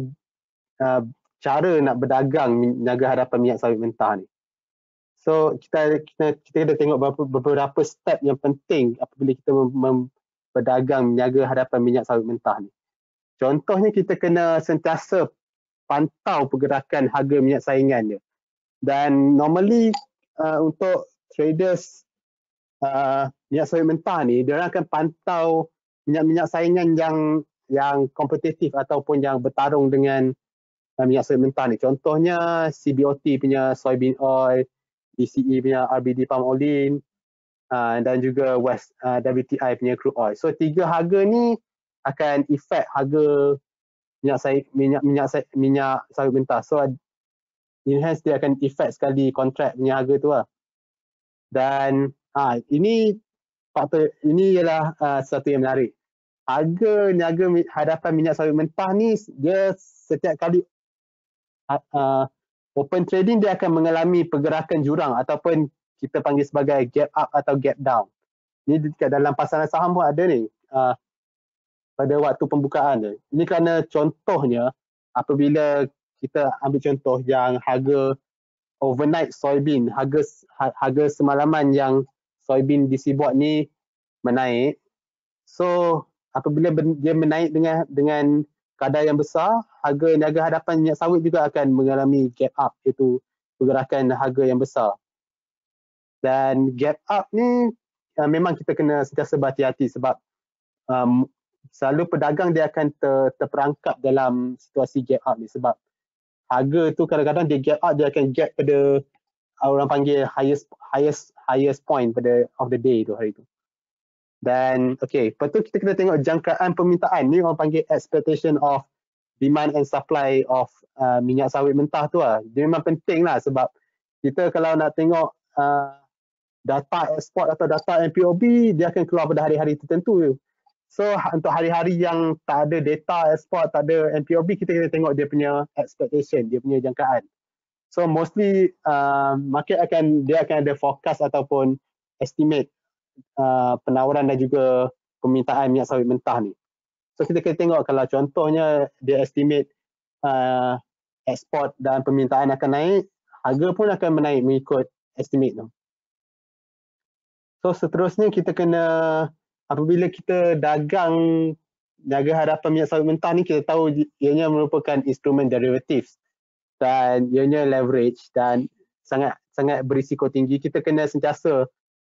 cara nak berdagang niaga hadapan minyak sawit mentah ni. So kita kena tengok beberapa step yang penting apabila kita berdagang niaga hadapan minyak sawit mentah ni. Contohnya kita kena sentiasa pantau pergerakan harga minyak saingan dia. Dan normally untuk traders minyak sawit mentah ni, dia orang akan pantau minyak-minyak saingan yang kompetitif ataupun yang bertarung dengan minyak sawit mentah ni. Contohnya CBOT punya soybean oil, DCE punya RBD palm oil, dan juga WTI punya crude oil. So tiga harga ni akan efek harga minyak sawit mentah. So enhance dia akan efek sekali kontrak punya harga tu lah. Dan ini faktor, ini ialah satu yang menarik. harga niaga hadapan minyak sawit mentah ni dia setiap kali open trading dia akan mengalami pergerakan jurang ataupun kita panggil sebagai gap up atau gap down. Ni dekat dalam pasaran saham pun ada ni pada waktu pembukaan dia. Ini kerana contohnya apabila kita ambil contoh yang harga overnight soybean, harga semalaman yang soybean di seaboard ni menaik. So apabila dia menaik dengan kadar yang besar, harga niaga hadapan minyak sawit juga akan mengalami gap up, iaitu pergerakan harga yang besar. Dan gap up ni memang kita kena sentiasa berhati-hati sebab selalu pedagang dia akan terperangkap dalam situasi gap up ni sebab harga tu kadang-kadang dia gap up, dia akan gap pada orang panggil highest point pada of the day tu hari tu. Dan lepas tu kita kena tengok jangkaan permintaan ni, orang panggil expectation of demand and supply of minyak sawit mentah tu lah. Dia memang penting lah sebab kita kalau nak tengok data ekspor atau data MPOB, dia akan keluar pada hari-hari tertentu. So untuk hari-hari yang tak ada data ekspor, tak ada MPOB, kita kena tengok dia punya expectation, dia punya jangkaan. So mostly market akan ada forecast ataupun estimate penawaran dan juga permintaan minyak sawit mentah ni. So kita kena tengok kalau contohnya dia estimate ekspor dan permintaan akan naik, harga pun akan menaik mengikut estimate tu. So seterusnya kita kena, apabila kita dagang niaga hadapan minyak sawit mentah ni, kita tahu ianya merupakan instrumen derivatif dan ianya leverage dan sangat berisiko tinggi. Kita kena sentiasa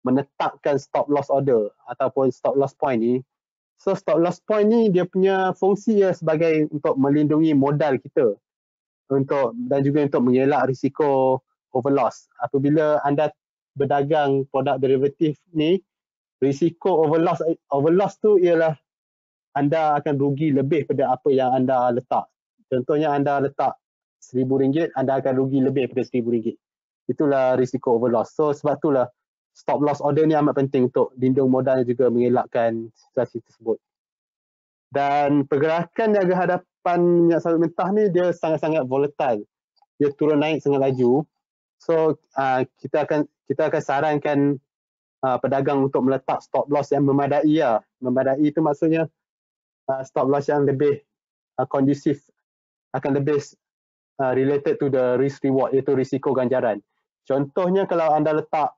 menetapkan stop loss order ataupun stop loss point ni. So stop loss point ni dia punya fungsi sebagai untuk melindungi modal kita dan juga untuk mengelak risiko overloss. Apabila anda berdagang produk derivatif ni, risiko overloss tu ialah anda akan rugi lebih pada apa yang anda letak. Contohnya anda letak RM1,000, anda akan rugi lebih pada RM1,000. Itulah risiko overloss. So sebab itulah stop loss order ni amat penting untuk lindung modal dan juga mengelakkan situasi tersebut. Dan pergerakan niaga hadapan minyak sawit mentah ni dia sangat-sangat volatile. Dia turun naik sangat laju. So kita akan sarankan pedagang untuk meletak stop loss yang memadai lah. Memadai itu maksudnya stop loss yang lebih kondusif, akan lebih related to the risk reward, iaitu risiko ganjaran. Contohnya kalau anda letak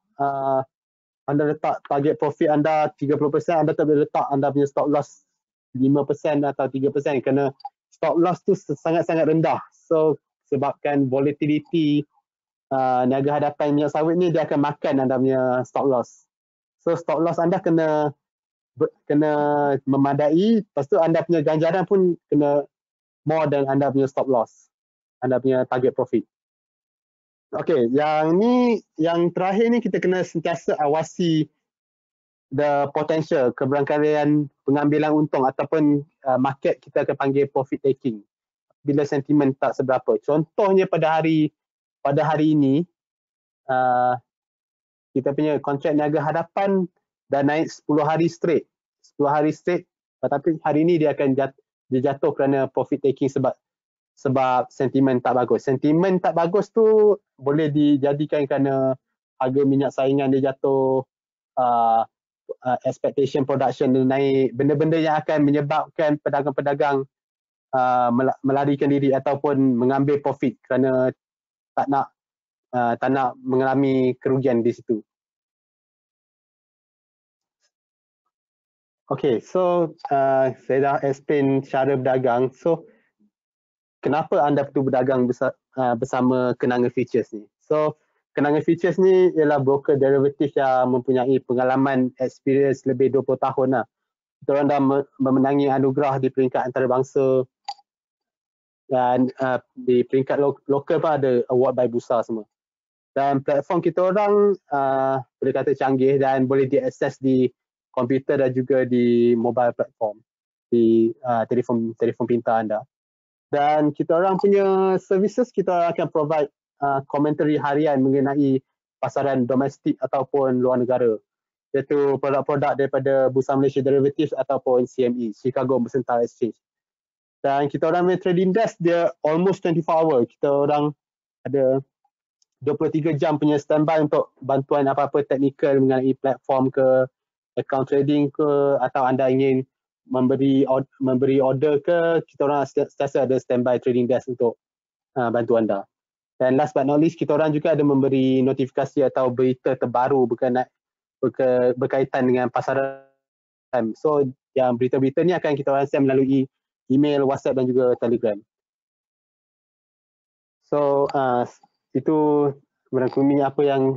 target profit anda 30%, anda tak boleh letak anda punya stop loss 5% atau 3% kerana stop loss tu sangat-sangat rendah. So sebabkan volatility niaga hadapan minyak sawit ni, dia akan makan anda punya stop loss. So stop loss anda kena memadai, lepas tu anda punya ganjaran pun kena more than anda punya stop loss, anda punya target profit. Okey, yang terakhir ni kita kena sentiasa awasi the potential, keberangkalian pengambilan untung ataupun market kita akan panggil profit taking bila sentimen tak seberapa. Contohnya pada hari ini kita punya kontrak niaga hadapan dah naik 10 hari straight, tetapi hari ini dia akan jatuh kerana profit taking sebab sentimen tak bagus. Sentimen tak bagus tu boleh dijadikan kerana harga minyak saingan dia jatuh, expectation production dia naik, benda-benda yang akan menyebabkan pedagang-pedagang melarikan diri ataupun mengambil profit kerana tak nak mengalami kerugian di situ. Okay, so saya dah explain cara berdagang. So kenapa anda perlu berdagang bersama Kenanga Futures ni? So Kenanga Futures ni ialah broker derivatif yang mempunyai pengalaman experience lebih 20 tahun lah. Kita orang dah memenangi anugerah di peringkat antarabangsa dan di peringkat lokal pun ada award by Bursa semua. Dan platform kita orang boleh kata canggih dan boleh diakses di komputer dan juga di mobile platform, di telefon pintar anda. Dan kita orang punya services, kita akan provide komentari harian mengenai pasaran domestik ataupun luar negara. iaitu produk-produk daripada Bursa Malaysia Derivatives ataupun CME, Chicago Mercantile Exchange. Dan kita orang punya trading desk dia almost 24 hour. Kita orang ada 23 jam punya standby untuk bantuan apa-apa teknikal mengenai platform ke, account trading ke, atau anda ingin memberi order ke, kita orang sentiasa ada standby trading desk untuk bantu anda. Dan last but not least, kita orang juga ada memberi notifikasi atau berita terbaru berkaitan dengan pasaran. So yang berita-berita ni akan kita orang share melalui email, WhatsApp dan juga Telegram. So itu merangkumi apa yang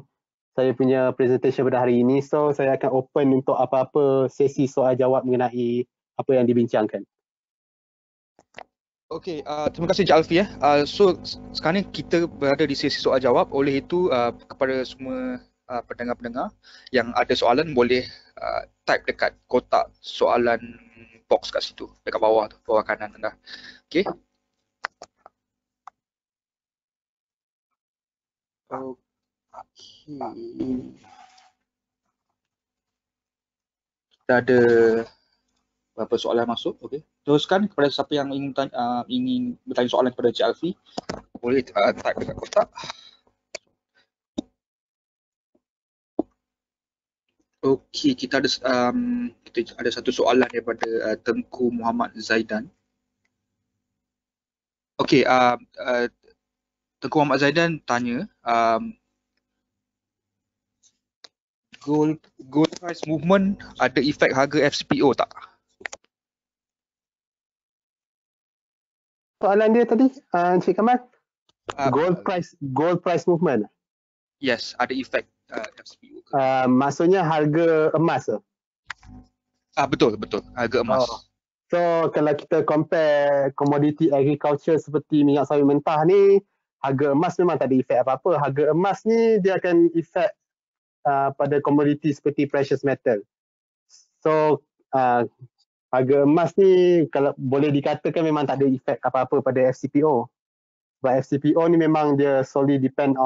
saya punya presentation pada hari ini. So saya akan open untuk apa-apa sesi soal jawab mengenai apa yang dibincangkan. Okey, terima kasih Cik Alfi. So sekarang ni kita berada di sesi soal jawab. Oleh itu kepada semua pendengar-pendengar yang ada soalan boleh type dekat kotak soalan box kat situ, dekat bawah tu, bawah kanan anda. Okey. Okey. Kita ada beberapa soalan masuk. Okey. Teruskan kepada siapa yang ingin bertanya soalan kepada Cik Alfi, boleh type dekat kotak. Okey, kita ada satu soalan daripada Tengku Muhammad Zaidan. Okey, Tengku Muhammad Zaidan tanya, gold price movement ada efek harga FCPO tak? Soalan dia tadi, Encik Kamal, gold price movement. Yes, ada efek FCPO. Maksudnya harga emas ke? Betul, harga emas. So kalau kita compare komoditi agriculture seperti minyak sawit mentah ni, harga emas memang tak ada efek apa-apa. Harga emas ni dia akan efek pada komoditi seperti precious metal. So harga emas ni kalau boleh dikatakan memang tak ada efek apa-apa pada FCPO. Sebab FCPO ni memang dia solely depend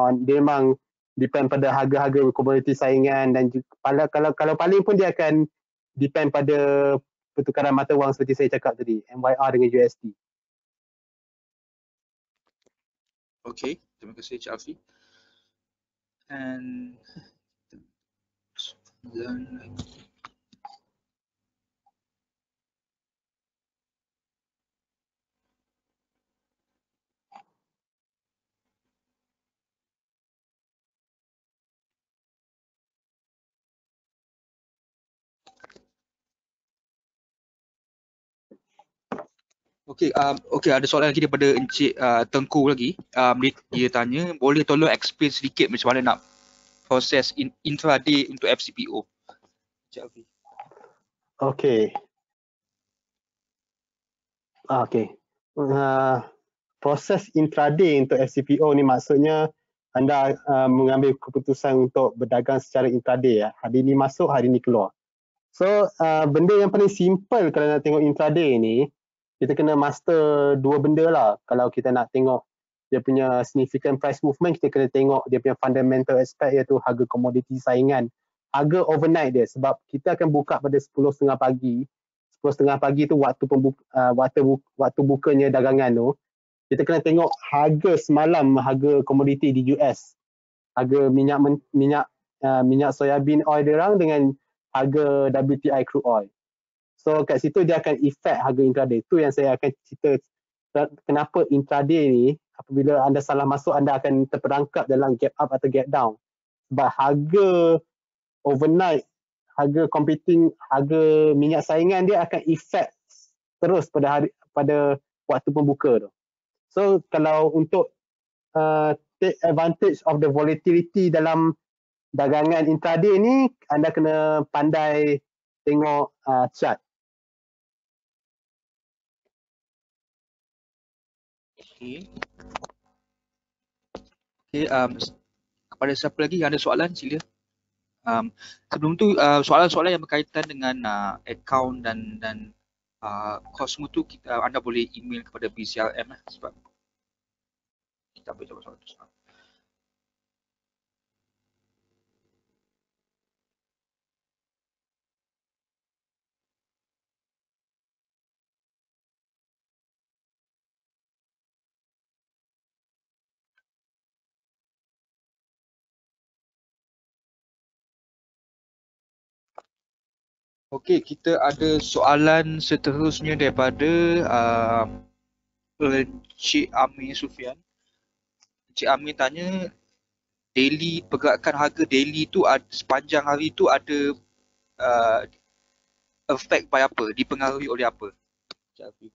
pada harga-harga komoditi saingan, dan juga, kalau paling pun dia akan depend pada pertukaran mata wang seperti saya cakap tadi, MYR dengan USD. Okey, terima kasih Cik Alfi. And Okey, ada soalan lagi daripada Encik Tengku lagi. Dia tanya, boleh tolong explain sedikit macam mana nak proses intraday untuk FCPO? Encik Alfi. Okey. Proses intraday untuk FCPO ni maksudnya anda mengambil keputusan untuk berdagang secara intraday. Hari ni masuk, hari ni keluar. So benda yang paling simple kalau nak tengok intraday ni, kita kena master dua benda lah. Kalau kita nak tengok dia punya significant price movement, kita kena tengok dia punya fundamental aspect, iaitu harga komoditi saingan, harga overnight dia. Sebab kita akan buka pada 10.30 pagi. 10.30 pagi tu waktu bukanya dagangan tu. Kita kena tengok harga semalam, harga komoditi di US. Harga minyak soybean oil dia orang dengan harga WTI crude oil. So kat situ dia akan effect harga intraday. Itu yang saya akan cerita kenapa intraday ni apabila anda salah masuk, anda akan terperangkap dalam gap up atau gap down. Sebab harga overnight, harga minyak saingan dia akan effect terus pada waktu pembuka tu. So kalau untuk take advantage of the volatility dalam dagangan intraday ni, anda kena pandai tengok chart. Okey, kepada siapa lagi yang ada soalan, sila. Sebelum tu soalan-soalan yang berkaitan dengan account dan kos semua tu anda boleh email kepada BCRM sebab kita boleh jawab soalan tu. Okey, kita ada soalan seterusnya daripada Encik Amir Sufian. Encik Amir tanya, pergerakan harga daily tu sepanjang hari tu ada uh, effect by apa? Dipengaruhi oleh apa? Encik Amir.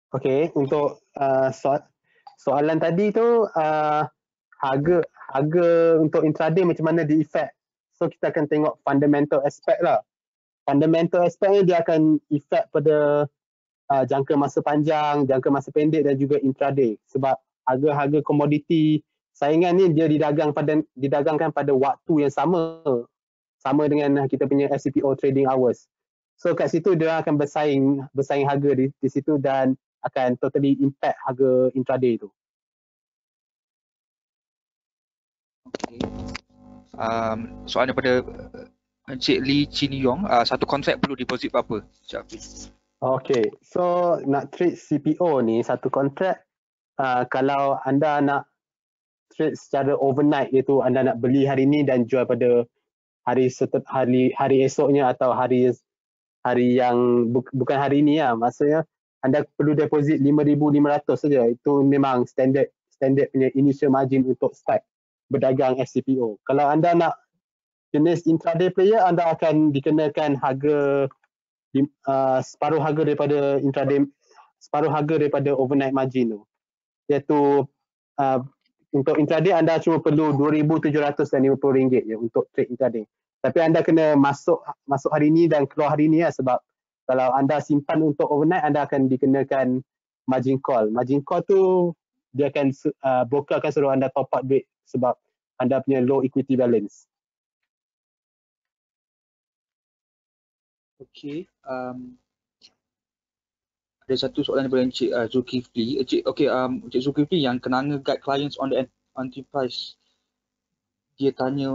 Okey, untuk soalan tadi tu harga untuk intraday macam mana di-effect. So kita akan tengok fundamental aspect lah. Fundamental aspect ni dia akan effect pada jangka masa panjang, jangka masa pendek dan juga intraday. Sebab harga-harga komoditi saingan ni dia didagangkan pada waktu yang sama dengan kita punya SCPO trading hours. So kat situ dia akan bersaing harga di situ dan akan totally impact harga intraday tu. Okay. Soalan daripada Encik Lee Chin Yong, satu kontrak perlu deposit berapa? Encik Hafiz. Okay, so nak trade CPO ni satu kontrak, kalau anda nak trade secara overnight, iaitu anda nak beli hari ni dan jual pada hari esoknya atau hari yang bukan hari ni lah, maksudnya anda perlu deposit 5,500 saja. Itu memang standard punya initial margin untuk start berdagang SCPO. Kalau anda nak jenis intraday player, anda akan dikenakan harga separuh harga daripada intraday, separuh harga daripada overnight margin tu. Iaitu untuk intraday anda cuma perlu RM2,750 je untuk trade intraday. Tapi anda kena masuk hari ni dan keluar hari ni lah, sebab kalau anda simpan untuk overnight, anda akan dikenakan margin call. Margin call tu dia akan broker akan suruh anda top up duit sebab anda punya low equity balance. Okey. Ada satu soalan daripada Encik Zulkifli. Encik Zulkifli yang kenanga guide clients on the entry price. Dia tanya,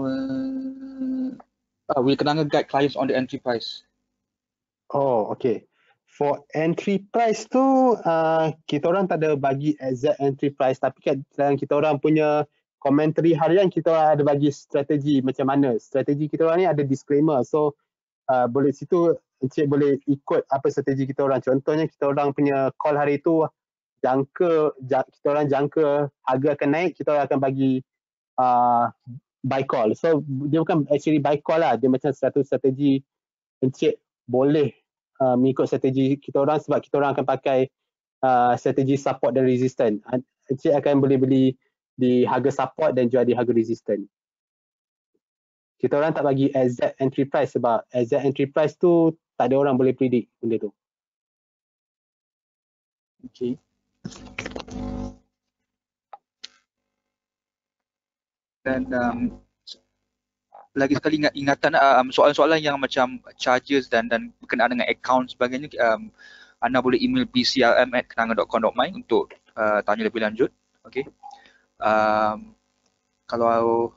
will kenanga guide clients on the entry price? Oh, okay. For entry price tu, kita orang tak ada bagi exact entry price, tapi dalam kita orang punya komentari harian, kita orang ada bagi strategi macam mana. Strategi kita orang ni ada disclaimer. So, boleh situ Encik boleh ikut apa strategi kita orang. Contohnya kita orang punya call hari tu, kita orang jangka harga akan naik, kita orang akan bagi buy call. So, dia bukan actually buy call lah. Dia macam satu strategi Encik boleh mengikut strategi kita orang, sebab kita orang akan pakai strategi support dan resistance. Encik akan boleh beli di harga support dan jual di harga resistance. Kita orang tak bagi exact entry price sebab exact entry price tu tak ada orang boleh predict benda tu. Okay. Dan lagi sekali ingatan soalan-soalan yang macam charges dan berkenaan dengan account sebagainya, anda boleh email bcrm@kenanga.com.my untuk tanya lebih lanjut. Okay. Kalau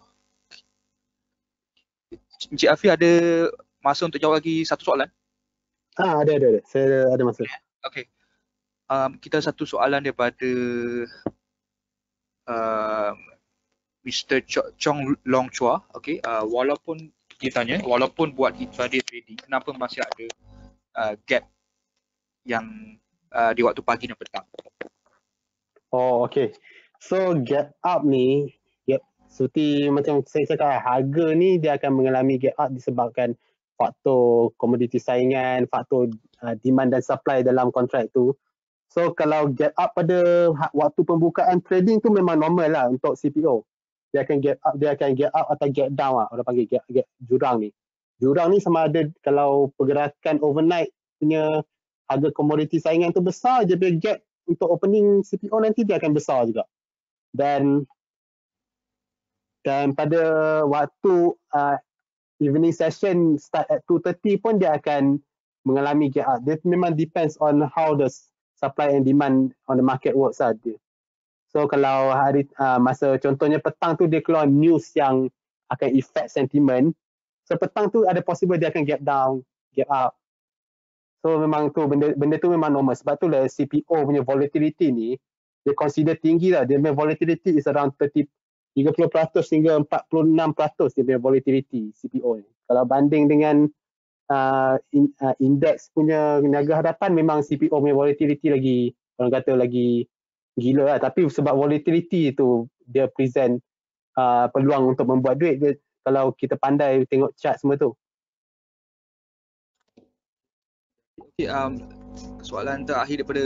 Encik Afi ada masa untuk jawab lagi satu soalan? Ada. Saya ada masa. Okay. Kita satu soalan daripada Mr. Chong Long Chua, okay, walaupun dia tanya, walaupun buat intraday trading, kenapa masih ada gap yang di waktu pagi dan petang? Oh, okay. So gap up ni, seperti macam saya cakap, harga ni dia akan mengalami gap up disebabkan faktor komoditi saingan, faktor demand dan supply dalam kontrak tu. So kalau gap up pada waktu pembukaan trading tu memang normal lah untuk CPO. Dia akan gap up atau gap down lah. Orang panggil gap jurang ni. Jurang ni sama ada kalau pergerakan overnight punya harga komoditi saingan tu besar, dia punya gap untuk opening CPO nanti dia akan besar juga. Dan pada waktu evening session start at 2:30 pun dia akan mengalami gap up. Dia memang depends on how the supply and demand on the market works lah. So kalau masa contohnya petang tu dia keluar news yang akan affect sentiment. So petang tu ada possible dia akan gap down, gap up. So memang tu benda tu memang normal. Sebab tu lah CPO punya volatility ni dia consider tinggi lah. Dia punya volatility is around 30% hingga 46% dia punya volatility CPO ni. Kalau banding dengan indeks punya niaga hadapan, memang CPO punya volatility lagi, orang kata lagi gila lah. Tapi sebab volatility tu dia present peluang untuk membuat duit dia, kalau kita pandai tengok chart semua tu. Okay, soalan terakhir daripada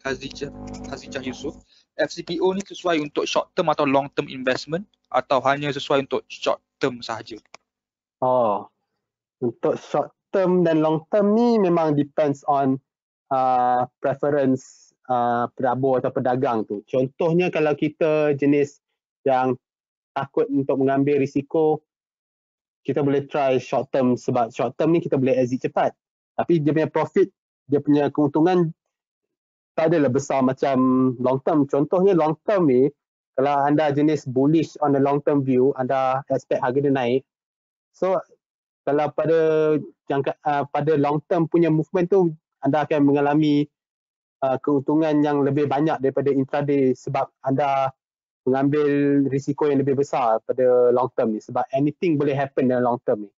Hazijah Yusof. FCPO ni sesuai untuk short term atau long term investment atau hanya sesuai untuk short term sahaja? Oh, untuk short term dan long term ni memang depends on preference penabur atau pedagang tu. Contohnya kalau kita jenis yang takut untuk mengambil risiko, kita boleh try short term sebab short term ni kita boleh exit cepat. Tapi dia punya profit, dia punya keuntungan tak adalah besar macam long term. Contohnya long term ni, kalau anda jenis bullish on the long term view, anda expect harga dia naik. So kalau pada long term punya movement tu, anda akan mengalami keuntungan yang lebih banyak daripada intraday sebab anda mengambil risiko yang lebih besar pada long term ni. Sebab anything boleh happen dalam long term ni.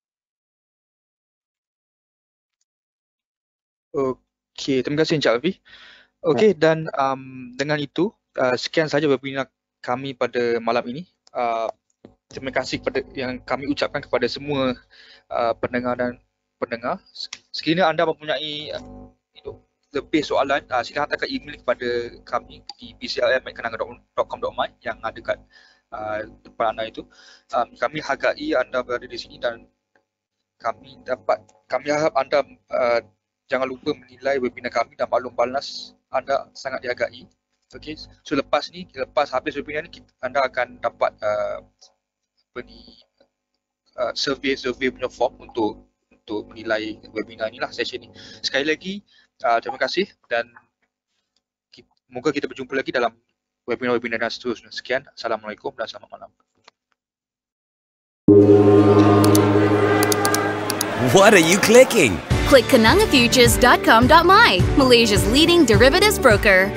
Okey, terima kasih Encik Alfi. Okey, dan dengan itu sekian sahaja webinar kami pada malam ini. Terima kasih kepada yang kami ucapkan kepada semua pendengar dan pendengar. Sekiranya anda mempunyai lebih soalan, silakan hantarkan email kepada kami di bclm@kenanga.com.my yang ada kat depan anda itu. Kami hargai anda berada di sini dan kami harap anda jangan lupa menilai webinar kami dan maklum balas anda sangat dihargai. Okey, so lepas habis webinar ni anda akan dapat survey punya form untuk menilai webinar ni lah, session ni. Sekali lagi terima kasih dan moga kita berjumpa lagi dalam webinar-webinar dan seterusnya. Sekian, Assalamualaikum dan selamat malam. What are you clicking? Click KenangaFutures.com.my, Malaysia's leading derivatives broker.